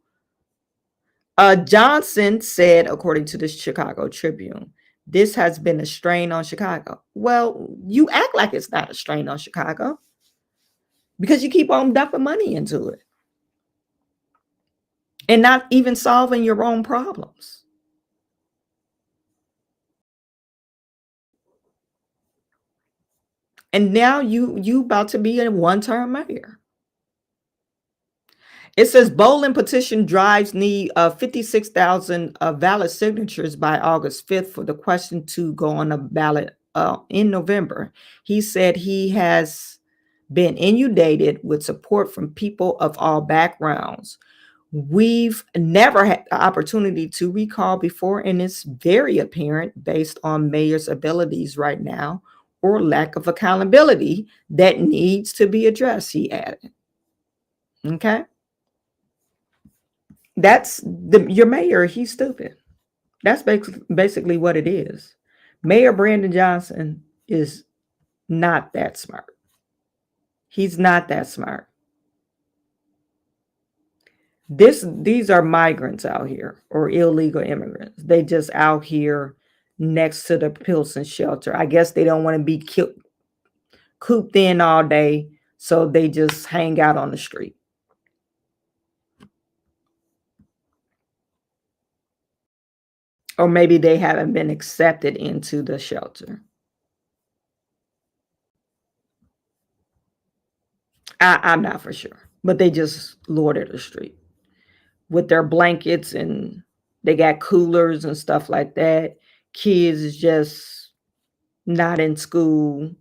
Johnson said, according to the Chicago Tribune, this has been a strain on Chicago. Well, you act like it's not a strain on Chicago because you keep on dumping money into it and not even solving your own problems. And now you about to be a one-term mayor. It says Bolin petition drives need 56,000 valid signatures by August 5th for the question to go on a ballot in November. He said he has been inundated with support from people of all backgrounds. We've never had the opportunity to recall before, and it's very apparent based on mayor's abilities right now or lack of accountability that needs to be addressed, he added. Okay. That's your mayor. He's stupid. That's basically what it is. Mayor Brandon Johnson is not that smart. He's not that smart. These are migrants out here or illegal immigrants. They just out here next to the Pilsen shelter. I guess they don't want to be cooped in all day, so they just hang out on the street. Or maybe they haven't been accepted into the shelter. I'm not for sure, but they just lorded the street with their blankets, and they got coolers and stuff like that. Kids is just not in school.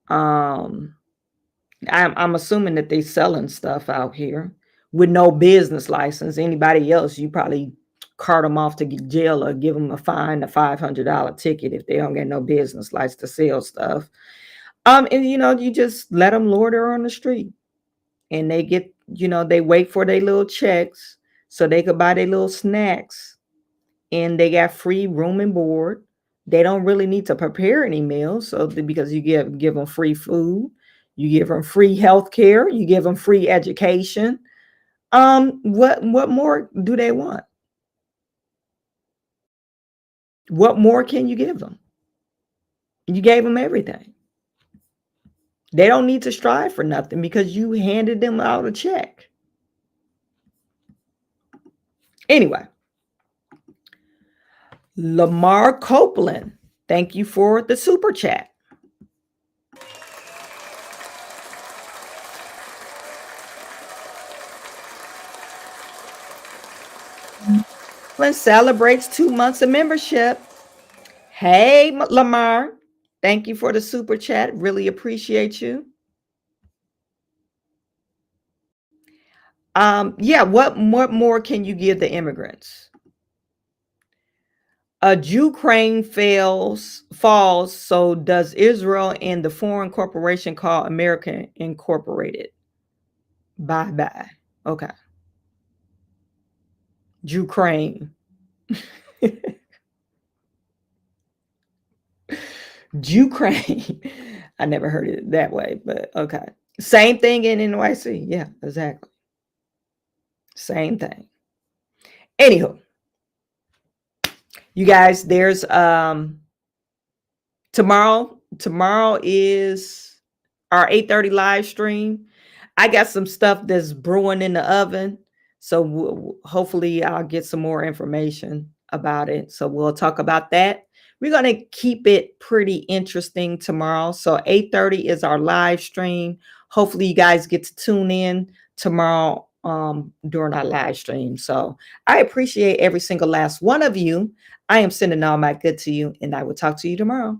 I'm assuming that they selling stuff out here with no business license. Anybody else, you probably cart them off to jail or give them a fine, a $500 ticket if they don't get no business license to sell stuff. And you just let them loiter on the street, and they get, they wait for their little checks so they could buy their little snacks, and they got free room and board. They don't really need to prepare any meals, because you give them free food, you give them free health care, you give them free education. What more do they want? What more can you give them? You gave them everything. They don't need to strive for nothing because you handed them out a check. Anyway, Lamar Copeland, thank you for the super chat. Celebrates 2 months of membership. Hey, Lamar, thank you for the super chat. Really appreciate you. Yeah, what more can you give the immigrants? Ukraine falls, so does Israel and the foreign corporation called America Incorporated. Bye-bye. Okay. Ukraine. Ukraine. I never heard it that way, but okay. Same thing in NYC. Yeah, exactly. Same thing. Anywho, you guys, there's tomorrow is our 8:30 live stream. I got some stuff that's brewing in the oven, so hopefully I'll get some more information about it. So we'll talk about that. We're going to keep it pretty interesting tomorrow. So 8:30 is our live stream. hopefully you guys get to tune in tomorrow during our live stream. So I appreciate every single last one of you. I am sending all my good to you, and I will talk to you tomorrow.